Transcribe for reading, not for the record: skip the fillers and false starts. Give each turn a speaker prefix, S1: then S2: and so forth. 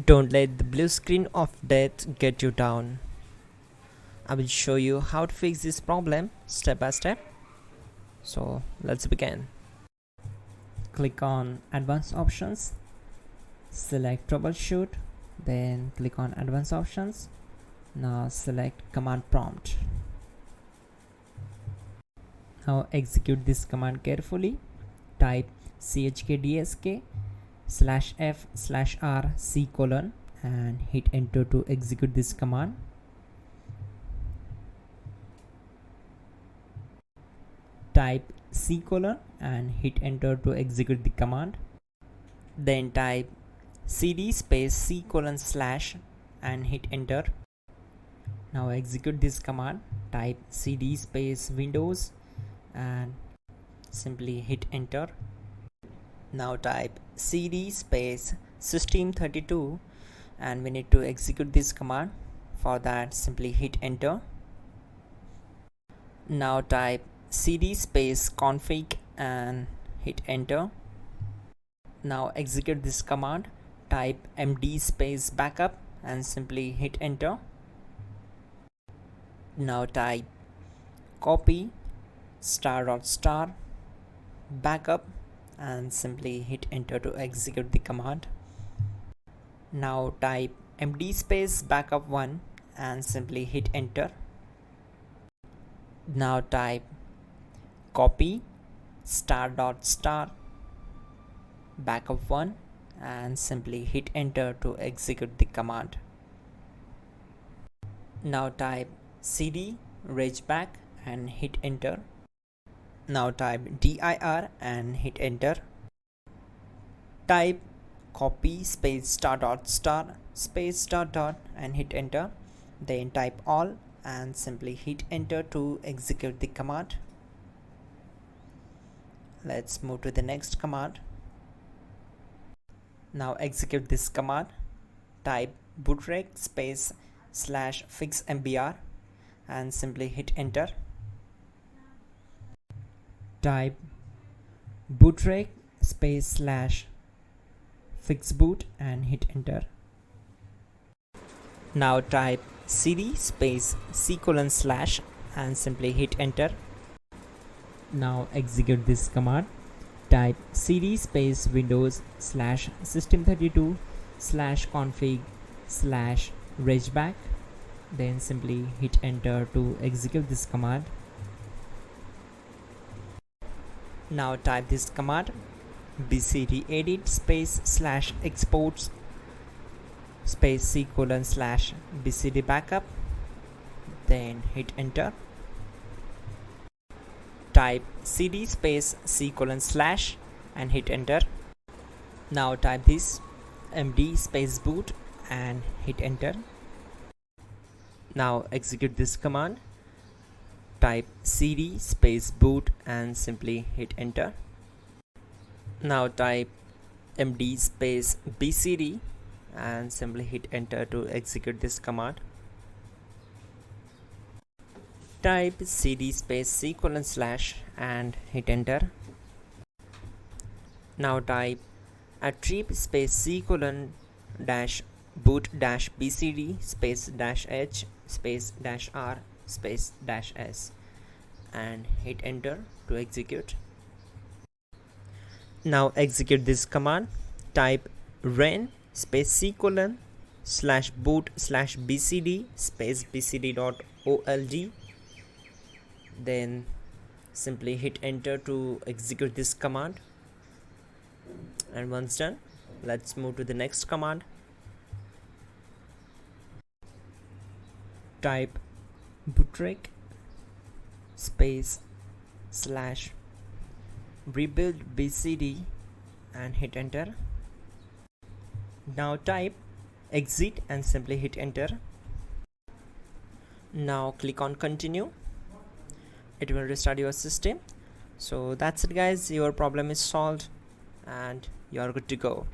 S1: Don't let the blue screen of death get you down. I will show you how to fix this problem step by step. So let's begin. Click on Advanced Options, select Troubleshoot, then click on Advanced Options. Now select Command Prompt. Now execute this command carefully. Type chkdsk/f/r/c: and hit enter to execute this command. Type C: and hit enter to execute the command. Then type cd space C: / and hit enter. Now execute this command. Type cd space Windows and simply hit enter. Now type cd space system32 and we need to execute this command. For that, simply hit enter. Now type cd space config and hit enter. Now execute this command. Type md space backup and simply hit enter. Now type copy *** backup and simply hit enter to execute the command. Now type md space backup1 and simply hit enter. Now type copy ** backup1 and simply hit enter to execute the command. Now type cd regback and hit enter. Now type dir and hit enter. Type copy space ** space .. and hit enter. Then type all and simply hit enter to execute the command. Let's move to the next command. Now execute this command. Type bootrec space /fixmbr and simply hit enter. Type bootrec space /fixboot and hit enter. Now type cd space C: / and simply hit enter. Now execute this command. Type cd space Windows /system32 /config /regback, then simply hit enter to execute this command. Now type this command bcdedit space /exports space C: /bcd backup, then hit enter. Type cd space C: / and hit enter. Now type this md space boot and hit enter. Now execute this command. Type cd space boot and simply hit enter. Now type md space bcd and simply hit enter to execute this command. Type cd space C: / and hit enter. Now type attrib space C: --boot -bcd space -h space -r space -s and hit enter to execute. Now execute this command. Type ren space C: /boot /bcd space bcd.old, then simply hit enter to execute this command. And once done, let's move to the next command. Type bootrec space /rebuild bcd and hit enter. Now type exit and simply hit enter. Now click on continue. It will restart your system. So that's it guys, your problem is solved and you are good to go.